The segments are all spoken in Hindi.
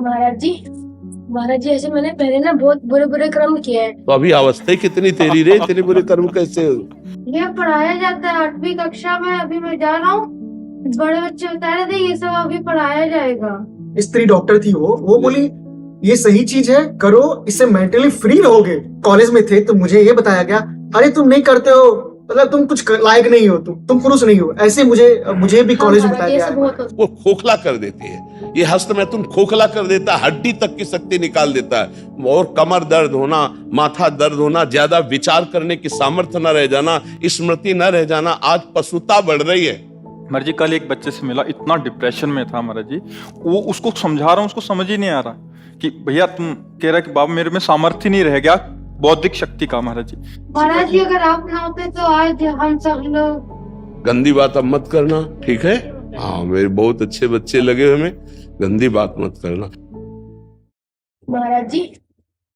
महाराज जी ऐसे मैंने पहले ना बहुत बुरे बुरे कर्म किए हैं। तो अभी अवस्था कितनी तेरी रे, इतने बुरे कर्म कैसे? ये पढ़ाया जाता है 8वीं कक्षा में, अभी मैं जा रहा हूँ। बड़े बच्चे बता रहे थे ये सब अभी पढ़ाया जाएगा। स्त्री डॉक्टर थी, वो बोली ये सही चीज है, करो, इससे मेंटली फ्री रहोगे। कॉलेज में थे तो मुझे ये बताया गया, अरे तुम नहीं करते हो मतलब तुम कुछ लायक नहीं हो, तुम पुरुष नहीं हो। ऐसे मुझे भी कॉलेज में बताया गया। वो खोखला कर देती है, ये हस्त में तुम खोखला कर देता है, हड्डी तक की शक्ति निकाल देता है, और कमर दर्द होना, माथा दर्द होना, ज्यादा विचार करने की सामर्थ्य न रह जाना, स्मृति न रह जाना, आज पशुता बढ़ रही है। महाराज जी कल एक बच्चे से मिला, इतना डिप्रेशन में था महाराज जी, वो उसको समझा रहा हूँ, उसको समझ ही नहीं आ रहा कि भैया तुम कह रहा कि बाबा मेरे में सामर्थ्य नहीं रह गया बौद्धिक शक्ति का। महाराज जी अगर आप ना होते तो आज हम सब लोग। गंदी बात अब मत करना, ठीक है? हाँ, मेरे बहुत अच्छे बच्चे लगे हमें, गंदी बात मत करना।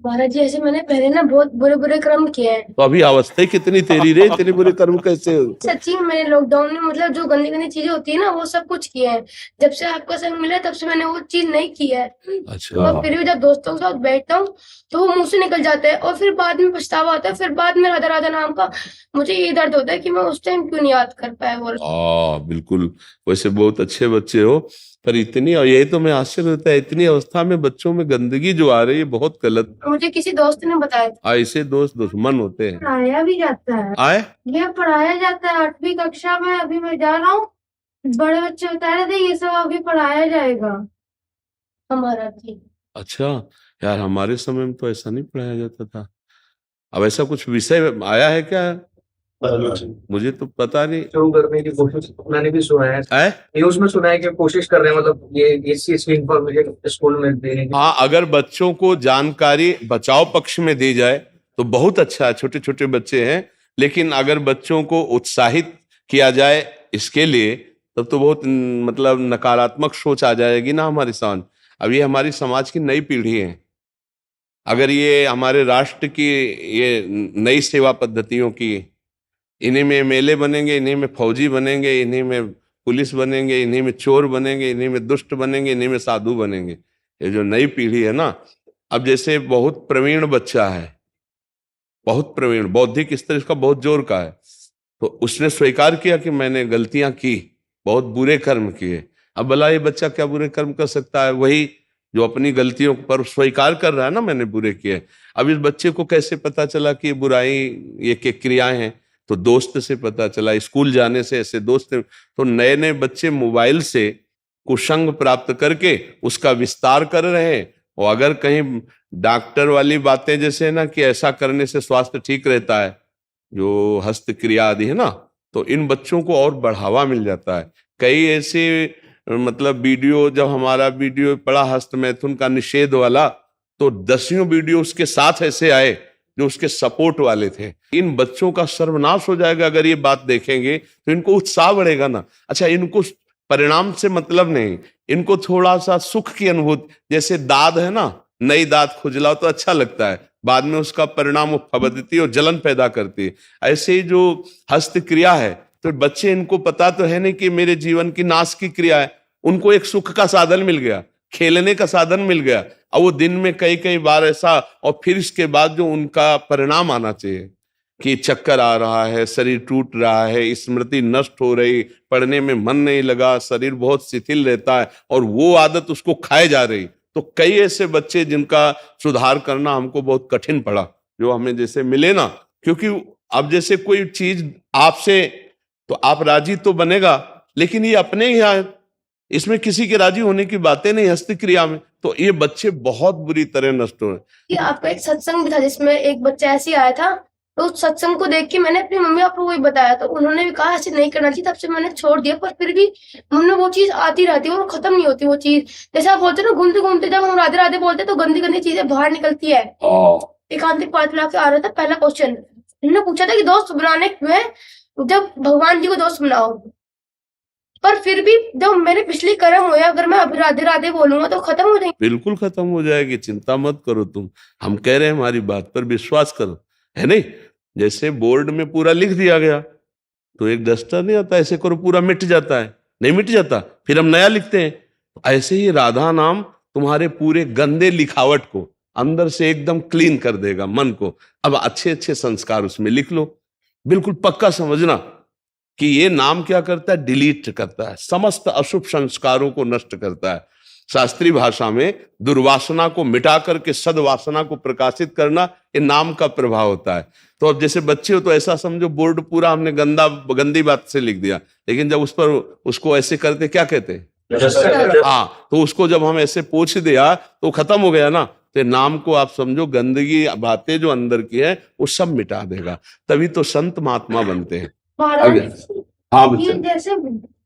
महाराज जी ऐसे मैंने पहले ना बहुत बुरे बुरे कर्म किए हैं। तो अभी अवस्था कितनी तेरी रे, इतने बुरे कर्म कैसे? सच्ची में मैंने लॉकडाउन में मतलब जो गंदी गंदी चीजें होती है ना वो सब कुछ किए हैं। जब से आपका संग मिला तब से मैंने वो चीज नहीं की है। अच्छा। और फिर भी जब दोस्तों के साथ बैठता हूँ तो वो मुंह से निकल जाता है और फिर बाद में पछतावा आता है। फिर बाद में राधा राधा नाम का मुझे ये दर्द होता है कि मैं उस टाइम क्यों नहीं याद कर पाया वो। बिल्कुल, वैसे बहुत अच्छे बच्चे हो, पर इतनी, और यही तो मैं आश्चर्य होता है, इतनी अवस्था में बच्चों में गंदगी जो आ रही है, बहुत गलत। मुझे किसी दोस्त ने बताया था। ऐसे दोस्त दुश्मन होते हैं। पढ़ाया भी जाता है। ये पढ़ाया जाता है 8वीं कक्षा में, अभी मैं जा रहा हूँ। बड़े बच्चे बता रहे थे ये सब अभी पढ़ाया जाएगा हमारा थी। अच्छा यार, हमारे समय में तो ऐसा नहीं पढ़ाया जाता था। अब ऐसा कुछ विषय आया है क्या? मुझे तो पता नहीं। शुरू करने की कोशिश मैंने भी सुना है, न्यूज में सुना है कि कोशिश कर रहे हैं, मतलब ये इस चीज की इंफॉर्मेशन स्कूल में देने की। हाँ, अगर बच्चों को जानकारी बचाव पक्ष में दी जाए तो बहुत अच्छा है, छोटे छोटे बच्चे हैं, लेकिन अगर बच्चों को उत्साहित किया जाए इसके लिए, तब तो बहुत मतलब नकारात्मक सोच आ जाएगी ना हमारे समाज। अब ये हमारी समाज की नई पीढ़ी है, अगर ये हमारे राष्ट्र की ये नई सेवा पद्धतियों की, इन्हीं में एमएलए बनेंगे, इन्हीं में फौजी बनेंगे, इन्हीं में पुलिस बनेंगे, इन्हीं में चोर बनेंगे, इन्हीं में दुष्ट बनेंगे, इन्हीं में साधु बनेंगे, ये जो नई पीढ़ी है ना। अब जैसे बहुत प्रवीण बच्चा है, बहुत प्रवीण, बौद्धिक स्तर इसका बहुत जोर का है, तो उसने स्वीकार किया कि मैंने गलतियां की, बहुत बुरे कर्म किए। अब भला ये बच्चा क्या बुरे कर्म कर सकता है? वही जो अपनी गलतियों पर स्वीकार कर रहा है ना, मैंने बुरे किए। अब इस बच्चे को कैसे पता चला कि ये बुराई, ये क्या क्रियाएं हैं? तो दोस्त से पता चला, स्कूल जाने से ऐसे दोस्त। तो नए नए बच्चे मोबाइल से कुसंग प्राप्त करके उसका विस्तार कर रहे हैं। और अगर कहीं डॉक्टर वाली बातें जैसे ना कि ऐसा करने से स्वास्थ्य ठीक रहता है, जो हस्त क्रिया आदि है ना, तो इन बच्चों को और बढ़ावा मिल जाता है। कई ऐसे मतलब वीडियो, जब हमारा वीडियो पड़ा हस्त मैथुन का निषेध वाला, तो 10 वीडियो उसके साथ ऐसे आए जो उसके सपोर्ट वाले थे। इन बच्चों का सर्वनाश हो जाएगा अगर ये बात देखेंगे, तो इनको उत्साह बढ़ेगा ना। अच्छा, इनको परिणाम से मतलब नहीं, इनको थोड़ा सा सुख की अनुभूति, जैसे दाद है ना, नई दाद खुजलाओ तो अच्छा लगता है, बाद में उसका परिणाम वो फबदती और जलन पैदा करती है। ऐसे ही जो हस्त क्रिया है, तो बच्चे, इनको पता तो है नहीं कि मेरे जीवन की नाश की क्रिया है, उनको एक सुख का साधन मिल गया, खेलने का साधन मिल गया। और वो दिन में कई कई बार ऐसा, और फिर इसके बाद जो उनका परिणाम आना चाहिए कि चक्कर आ रहा है, शरीर टूट रहा है, स्मृति नष्ट हो रही, पढ़ने में मन नहीं लगा, शरीर बहुत शिथिल रहता है, और वो आदत उसको खाए जा रही। तो कई ऐसे बच्चे जिनका सुधार करना हमको बहुत कठिन पड़ा, जो हमें जैसे मिले ना। क्योंकि अब जैसे कोई चीज आपसे, तो आप राजी तो बनेगा, लेकिन ये अपने ही यहाँ, इसमें किसी के राजी होने की बातें नहीं हस्त क्रिया में। तो ये बच्चे बहुत बुरी तरह नष्ट हो रहे। आपका एक सत्संग भी था जिसमें एक बच्चा ऐसे ही आया था, तो उस सत्संग को देख के मैंने अपनी मम्मी पापा को भी बताया, तो उन्होंने भी कहा ऐसे नहीं करना चाहिए। तब से मैंने छोड़ दिया, पर फिर भी मन में वो चीज आती रहती है और खत्म नहीं होती वो चीज। जैसे आप बोलते ना, घूमते घूमते जब हम राधे राधे बोलते तो गंदी गंदी चीजें बाहर निकलती है। एकांतिक पाठ ला के आ रहा था, पहला क्वेश्चन उन्होंने पूछा था कि दोस्त बनाने क्यों है, जब भगवान जी को दोस्त बनाओ। पर फिर भी जब मेरे पिछली कर्म हुए, अगर मैं अब राधे राधे बोलूंगा तो खत्म हो जाएंगे। बिल्कुल खत्म हो जाएगी, चिंता मत करो तुम, हम कह रहे हैं हमारी बात पर विश्वास करो, है नहीं? जैसे बोर्ड में पूरा लिख दिया गया, तो एक डस्टर नहीं आता, ऐसे करो पूरा मिट जाता है, नहीं मिट जाता, फिर हम नया लिखते हैं। ऐसे ही राधा नाम तुम्हारे पूरे गंदे लिखावट को अंदर से एकदम क्लीन कर देगा मन को। अब अच्छे अच्छे संस्कार उसमें लिख लो, बिल्कुल पक्का समझना कि ये नाम क्या करता है, डिलीट करता है, समस्त अशुभ संस्कारों को नष्ट करता है। शास्त्रीय भाषा में दुर्वासना को मिटा करके सद्वासना को प्रकाशित करना ये नाम का प्रभाव होता है। तो अब जैसे बच्चे हो तो ऐसा समझो बोर्ड पूरा हमने गंदी बात से लिख दिया, लेकिन जब उस पर उसको ऐसे करते क्या कहते हैं, हाँ, तो उसको जब हम ऐसे पोंछ दिया तो खत्म हो गया ना। तो नाम को आप समझो गंदगी बातें जो अंदर की है वो सब मिटा देगा, तभी तो संत महात्मा बनते हैं। महाराज हाँ ये जैसे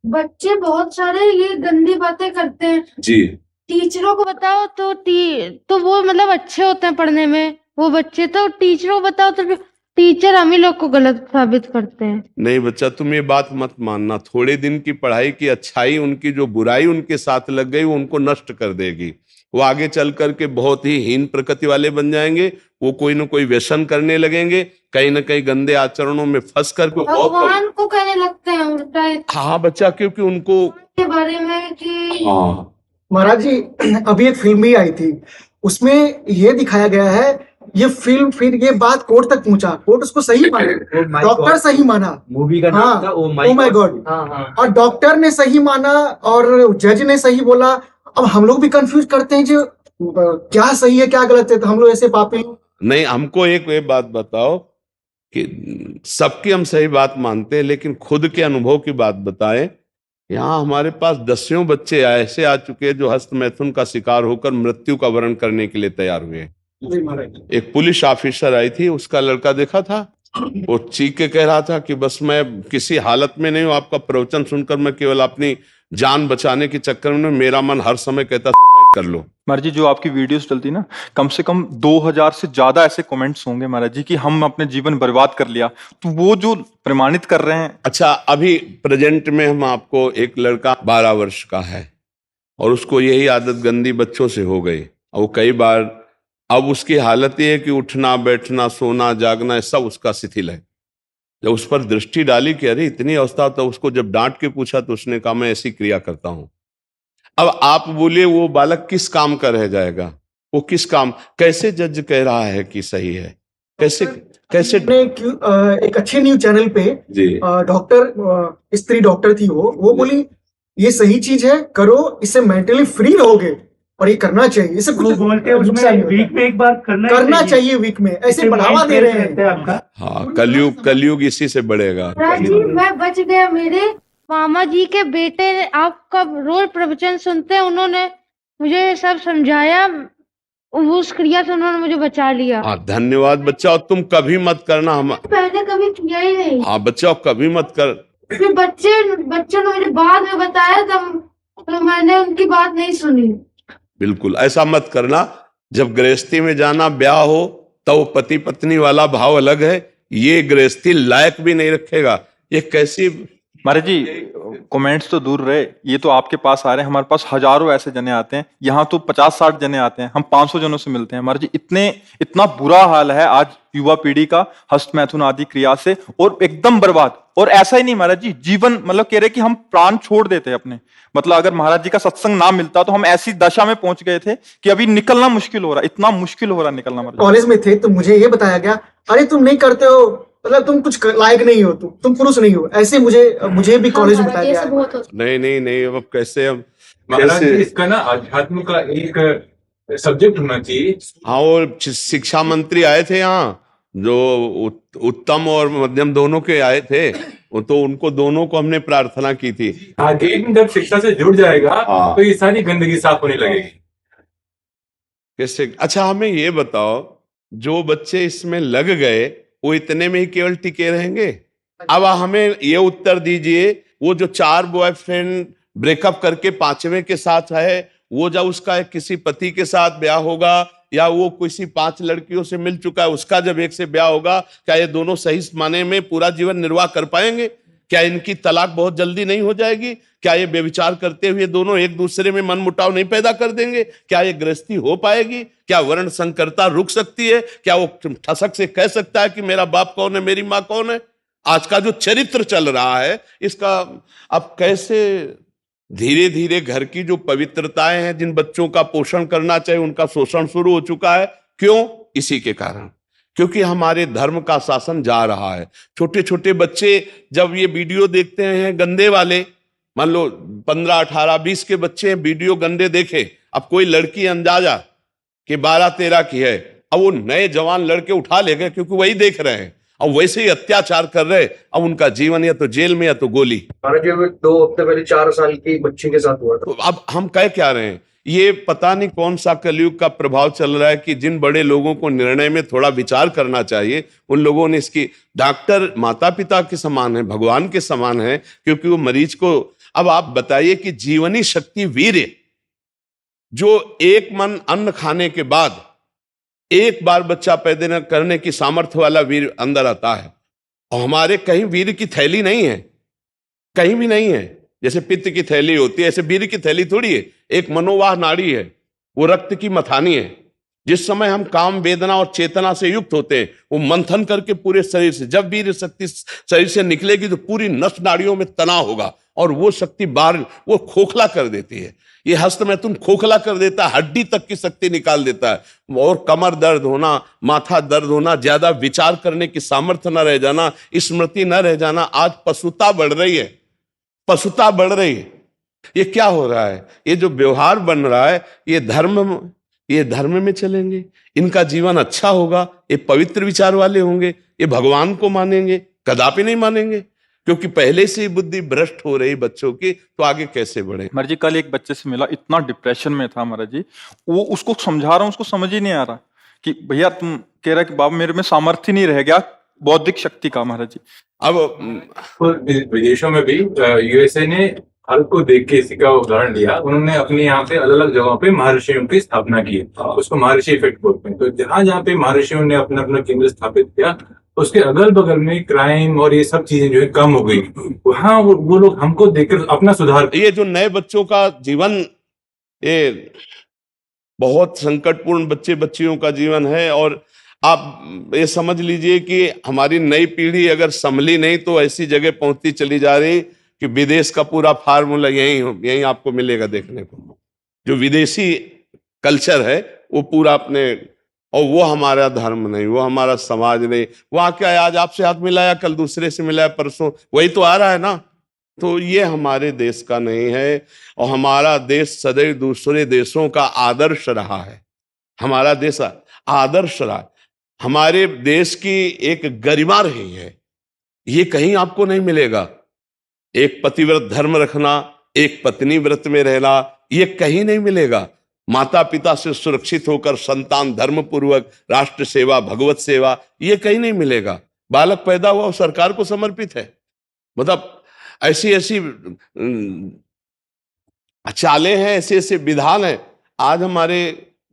बच्चे बहुत सारे ये गंदी बातें करते हैं, जी, टीचरों को बताओ तो वो मतलब अच्छे होते हैं पढ़ने में वो बच्चे, तो टीचरों को बताओ तो टीचर हम ही लोग को गलत साबित करते हैं। नहीं बच्चा, तुम ये बात मत मानना, थोड़े दिन की पढ़ाई की अच्छाई उनकी जो बुराई उनके साथ लग गई वो उनको नष्ट कर देगी। वो आगे चल करके बहुत ही हीन प्रकृति वाले बन जाएंगे, वो कोई न कोई व्यसन करने लगेंगे, कहीं न कहीं गंदे आचरणों में फंस करके भगवान को कहने लगते हैं उल्टा हाँ बच्चा, क्योंकि उनको के बारे में कि हाँ महाराज जी अभी एक फिल्म भी आई थी, उसमें ये दिखाया गया है, ये फिल्म फिर ये बात कोर्ट तक पहुंचा, कोर्ट उसको सही माना, डॉक्टर सही माना, मूवी का नाम था ओ माय गॉड, हाँ। और डॉक्टर ने सही माना और जज ने सही बोला। अब हम लोग भी कंफ्यूज करते हैं जो क्या सही है क्या गलत है, तो हम लोग ऐसे पापी। नहीं, हमको एक बात बताओ कि सबकी हम सही बात मानते हैं, लेकिन खुद के अनुभव की बात बताएं। यहाँ हमारे पास दसियों बच्चे ऐसे आ चुके हैं जो हस्त मैथुन का शिकार होकर मृत्यु का वरण करने के लिए तैयार हुए हैं। एक पुलिस ऑफिसर आई थी, उसका लड़का देखा था, वो चीख के कह रहा था कि बस मैं किसी हालत में नहीं हूं, आपका प्रवचन सुनकर मैं केवल अपनी जान बचाने के चक्कर में, मेरा मन हर समय कहता सुसाइड कर लो। महाराज जी जो आपकी वीडियोस चलती ना, कम से कम 2000 से ज्यादा ऐसे कमेंट्स होंगे महाराज जी कि हम अपने जीवन बर्बाद कर लिया, तो वो जो प्रमाणित कर रहे हैं। अच्छा, अभी प्रेजेंट में हम आपको एक लड़का 12 वर्ष का है और उसको यही आदत गंदी बच्चों से हो गई, और वो कई बार अब उसकी हालत ये है कि उठना बैठना सोना जागना सब उसका शिथिल है। जब उस पर दृष्टि डाली कि अरे इतनी अवस्था, तो उसको जब डांट के पूछा तो उसने कहा मैं ऐसी क्रिया करता हूं। अब आप बोलिए वो बालक किस काम का रह जाएगा, वो किस काम, कैसे जज कह रहा है कि सही है, कैसे कैसे एक अच्छे न्यूज चैनल पे जी डॉक्टर स्त्री डॉक्टर थी, वो बोली ये सही चीज है, करो, इससे मेंटली फ्री रहोगे और ये करना चाहिए। इसे कुछ बोलते हैं उसमें वीक में एक बार करना चाहिए वीक में, ऐसे बढ़ावा दे रहे हैं आपका। हाँ, कलयुग इसी से बढ़ेगा। जी मैं बच गया, मेरे मामा जी के बेटे ने आपका रोज प्रवचन सुनते हैं, उन्होंने मुझे सब समझाया, उस क्रिया से उन्होंने मुझे बचा लिया। हाँ धन्यवाद बच्चा, और तुम कभी मत करना, हम पहले कभी किया ही नहीं। हाँ बच्चा कभी मत कर। फिर बच्चों ने मुझे बाद में बताया, तो मैंने उनकी बात नहीं सुनी। बिल्कुल ऐसा मत करना, जब गृहस्थी में जाना ब्याह हो तो पति पत्नी वाला भाव अलग है, ये गृहस्थी लायक भी नहीं रखेगा। ये कैसी महाराज जी कमेंट्स तो दूर रहे, ये तो आपके पास आ रहे हैं, हमारे पास हजारों ऐसे जने आते हैं, यहाँ तो 50-60 जने आते हैं, हम 500 जनों से मिलते हैं। महाराज जी इतना बुरा हाल है आज युवा पीढ़ी का हस्त मैथुन आदि क्रिया से, और एकदम बर्बाद। और ऐसा ही नहीं महाराज जी, जीवन मतलब कह रहे कि हम प्राण छोड़ देते हैं अपने, मतलब अगर महाराज जी का सत्संग ना मिलता तो हम ऐसी दशा में पहुंच गए थे कि अभी निकलना मुश्किल हो रहा, इतना मुश्किल हो रहा निकलना। महाराज कॉलेज में थे तो मुझे ये बताया गया, अरे तुम नहीं करते हो, मतलब तुम कुछ लायक नहीं हो, तुम पुरुष नहीं हो, ऐसे मुझे भी कॉलेज में बताया गया। नहीं, अब कैसे हम महाराज जी इसका ना अध्यात्म का एक सब्जेक्ट होना चाहिए। हाँ, वो शिक्षा मंत्री आए थे यहाँ, जो उत्तम और मध्यम दोनों के आए थे, तो उनको दोनों को हमने प्रार्थना की थी। आगे जब शिक्षा से जुड़ जाएगा हाँ। तो ये सारी गंदगी साफ होने लगेगी। कैसे? अच्छा हमें ये बताओ, जो बच्चे इसमें लग गए वो इतने में ही केवल टिके रहेंगे? अब हमें ये उत्तर दीजिए, वो जो 4 बॉयफ्रेंड ब्रेकअप करके 5वें के साथ है, वो जब उसका किसी पति के साथ ब्याह होगा, या वो किसी 5 लड़कियों से मिल चुका है उसका जब एक से ब्याह होगा, क्या ये दोनों सही माने में पूरा जीवन निर्वाह कर पाएंगे? क्या इनकी तलाक बहुत जल्दी नहीं हो जाएगी? क्या ये व्यभिचार करते हुए दोनों एक दूसरे में मन मुटाव नहीं पैदा कर देंगे? क्या ये गृहस्थी हो पाएगी? क्या वर्ण संकरता रुक सकती है? क्या वो ठसक से कह सकता है कि मेरा बाप कौन है, मेरी माँ कौन है? आज का जो चरित्र चल रहा है इसका अब कैसे धीरे धीरे घर की जो पवित्रताएं हैं, जिन बच्चों का पोषण करना चाहिए, उनका शोषण शुरू हो चुका है। क्यों? इसी के कारण, क्योंकि हमारे धर्म का शासन जा रहा है। छोटे छोटे बच्चे जब ये वीडियो देखते हैं गंदे वाले, मान लो 15, 18, 20 के बच्चे हैं, वीडियो गंदे देखे, अब कोई लड़की अंदाजा कि 12, 13 की है, अब वो नए जवान लड़के उठा ले गए, क्योंकि वही देख रहे हैं, अब वैसे ही अत्याचार कर रहे, अब उनका जीवन या तो जेल में या तो गोली। महाराज जी, अभी 2 हफ्ते पहले 4 साल की बच्ची के साथ हुआ था। तो अब हम कह क्या रहे हैं, ये पता नहीं कौन सा कलयुग का प्रभाव चल रहा है कि जिन बड़े लोगों को निर्णय में थोड़ा विचार करना चाहिए, उन लोगों ने इसकी, डॉक्टर माता पिता के समान है, भगवान के समान है, क्योंकि वो मरीज को, अब आप बताइए कि जीवनी शक्ति वीर्य, जो एक मन अन्न खाने के बाद एक बार बच्चा पैदा करने की सामर्थ्य वाला वीर अंदर आता है, और हमारे कहीं वीर की थैली नहीं है, कहीं भी नहीं है। जैसे पित्त की थैली होती है, ऐसे वीर की थैली थोड़ी है, एक मनोवाह नाड़ी है, वो रक्त की मथानी है। जिस समय हम काम वेदना और चेतना से युक्त होते हैं, वो मंथन करके पूरे शरीर से, जब वीर शक्ति शरीर से निकलेगी तो पूरी नस नाड़ियों में तनाव होगा, और वो शक्ति बाहर, वो खोखला कर देती है। ये हस्त में तुम खोखला कर देता है, हड्डी तक की शक्ति निकाल देता है, और कमर दर्द होना, माथा दर्द होना, ज्यादा विचार करने की सामर्थ्य न रह जाना, स्मृति न रह जाना। आज पशुता बढ़ रही है, पशुता बढ़ रही है। ये क्या हो रहा है? ये जो व्यवहार बन रहा है, ये धर्म में चलेंगे, इनका जीवन अच्छा होगा, ये पवित्र विचार वाले होंगे, ये भगवान को मानेंगे? कदापि नहीं मानेंगे, क्योंकि पहले से ही बुद्धि भ्रष्ट हो रही बच्चों की, तो आगे कैसे बढ़े। महाराज जी, कल एक बच्चे से मिला, इतना डिप्रेशन में था महाराज जी, वो उसको समझा रहा हूँ, उसको समझ ही नहीं आ रहा कि भैया तुम कह रहा कि बाबा मेरे में सामर्थ्य नहीं रह गया बौद्धिक शक्ति का। महाराज जी, अब विदेशों में भी यूएसए ने भारत को देख के इसी का उदाहरण लिया। उन्होंने अपने यहाँ पे अलग अलग जगहों पे महर्षियों की स्थापना की, उसको महर्षि इफेक्ट बोलते हैं। तो जहां जहाँ पे महर्षियों ने अपना अपना केंद्र स्थापित किया, उसके अगल बगल में क्राइम और ये सब चीजें जो है कम हो गई। वहां वो लोग हमको देखकर अपना सुधार। ये जो नए बच्चों का जीवन, ये बहुत संकटपूर्ण बच्चे बच्चियों का जीवन है, और आप ये समझ लीजिए कि हमारी नई पीढ़ी अगर संभली नहीं तो ऐसी जगह पहुंचती चली जा रही कि विदेश का पूरा फार्मूला यही आपको मिलेगा देखने को। जो विदेशी कल्चर है वो पूरा अपने, और वो हमारा धर्म नहीं, वो हमारा समाज नहीं। वहाँ क्या है, आज आपसे हाथ मिलाया, कल दूसरे से मिलाया, परसों वही तो आ रहा है ना। तो ये हमारे देश का नहीं है, और हमारा देश सदैव दूसरे देशों का आदर्श रहा है। हमारा देश आदर्श रहा, हमारे देश की एक गरिमा रही है, ये कहीं आपको नहीं मिलेगा। एक पतिव्रत धर्म रखना, एक पत्नी व्रत में रहना, ये कहीं नहीं मिलेगा। माता पिता से सुरक्षित होकर संतान धर्म पूर्वक राष्ट्र सेवा, भगवत सेवा, ये कहीं नहीं मिलेगा। बालक पैदा हुआ और सरकार को समर्पित है। मतलब ऐसी ऐसी चालें हैं, ऐसे ऐसे विधान है। आज हमारे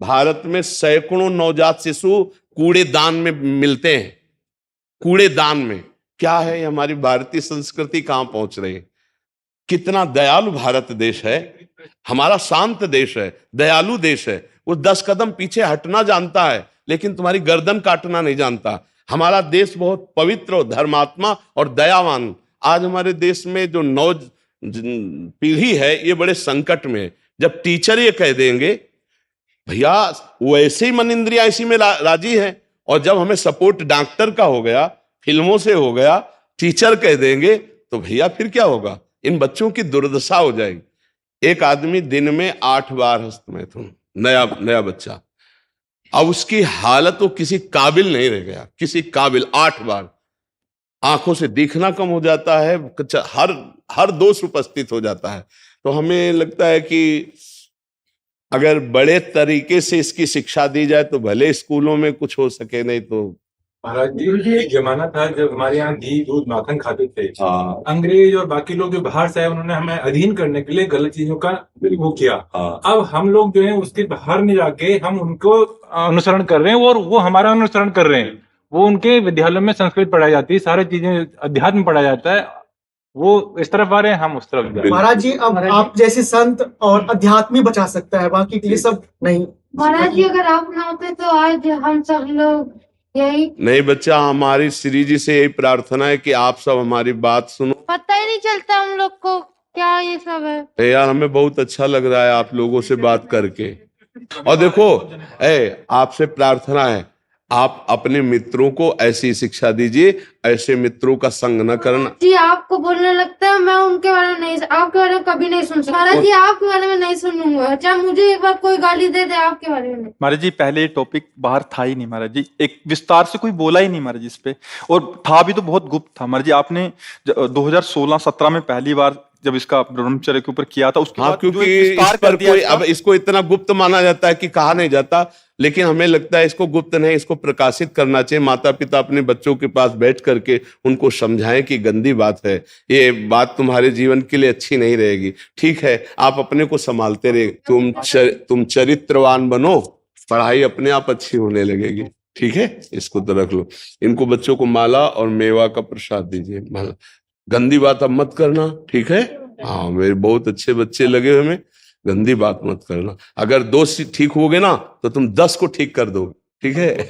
भारत में सैकड़ों नवजात शिशु कूड़ेदान में मिलते हैं। कूड़ेदान में क्या है, ये हमारी भारतीय संस्कृति कहां पहुंच रही है। कितना दयालु भारत देश है, हमारा शांत देश है, दयालु देश है। वो 10 कदम पीछे हटना जानता है, लेकिन तुम्हारी गर्दन काटना नहीं जानता। हमारा देश बहुत पवित्र और धर्मात्मा और दयावान। आज हमारे देश में जो नौ पीढ़ी है, ये बड़े संकट में है। जब टीचर ये कह देंगे भैया वैसे ही मन इंद्रिया इसी में राजी है, और जब हमें सपोर्ट डॉक्टर का हो गया, फिल्मों से हो गया, टीचर कह देंगे, तो भैया फिर क्या होगा? इन बच्चों की दुर्दशा हो जाएगी। एक आदमी दिन में 8 बार हस्तमैथुन, नया बच्चा, अब उसकी हालत वो किसी काबिल नहीं रह गया, किसी काबिल। 8 बार आंखों से दिखना कम हो जाता है, हर दोष उपस्थित हो जाता है। तो हमें लगता है कि अगर बड़े तरीके से इसकी शिक्षा दी जाए तो भले स्कूलों में कुछ हो सके, नहीं तो। महाराज जी, एक जमाना था जब हमारे यहाँ घी दूध माखन खाते थे। अंग्रेज और बाकी लोग जो बाहर से आए, उन्होंने हमें अधीन करने के लिए गलत चीजों का वो किया। अब हम लोग जो है उसके बाहर में जाके हम उनको अनुसरण कर रहे हैं, और वो हमारा अनुसरण कर रहे हैं। वो उनके विद्यालयों में संस्कृत पढ़ाई जाती है, सारी चीजें अध्यात्म पढ़ाया जाता है। वो इस तरफ आ रहे हैं, हम उस तरफ जा रहे हैं। महाराज जी, अब आप जैसे संत और अध्यात्म ही बचा सकता है, बाकी ये सब नहीं। महाराज जी, अगर आप ना होते तो आज हम सब लोग यही नहीं बच्चा, हमारी श्री जी से यही प्रार्थना है कि आप सब हमारी बात सुनो। पता ही नहीं चलता हम लोग को क्या ये सब है? यार हमें बहुत अच्छा लग रहा है आप लोगों से बात करके। और देखो आपसे प्रार्थना है, आप अपने मित्रों को ऐसी शिक्षा दीजिए, ऐसे मित्रों का संग न करना। जी आपको बोलने लगता है, मैं उनके बारे में नहीं, आपके बारे में कभी नहीं सुन सकता। महाराज जी आपके बारे में नहीं सुनूंगा, चाहे मुझे एक बार कोई गाली दे दे, आपके बारे में नहीं। महाराज जी पहले ये टॉपिक बाहर था ही नहीं महाराज जी, एक विस्तार से कोई बोला ही नहीं महाराज जी इस पे, और था भी तो बहुत गुप्त था महाराज जी। आपने 2016-17 में पहली बार जब इसका ब्रह्मचर्य के ऊपर किया था, उसके हाँ, बाद जो क्योंकि एक विस्तार इस पर कर दिया कोई इसका- अब इसको इतना गुप्त माना जाता है कि कहा नहीं जाता, लेकिन हमें लगता है इसको गुप्त नहीं, इसको प्रकाशित करना चाहिए। माता पिता अपने बच्चों के पास बैठ करके उनको समझाएं कि गंदी बात है, ये बात तुम्हारे जीवन के लिए अच्छी नहीं रहेगी। ठीक है, आप अपने को संभालते रहे, तुम चरित्रवान बनो, पढ़ाई अपने आप अच्छी होने लगेगी। ठीक है, इसको तो रख लो। इनको बच्चों को माला और मेवा का प्रसाद दीजिए। माला, गंदी बात अब मत करना, ठीक है? हाँ, मेरे बहुत अच्छे बच्चे लगे हमें, गंदी बात मत करना। अगर 2 ठीक हो गए ना तो तुम 10 को ठीक कर दो, ठीक है?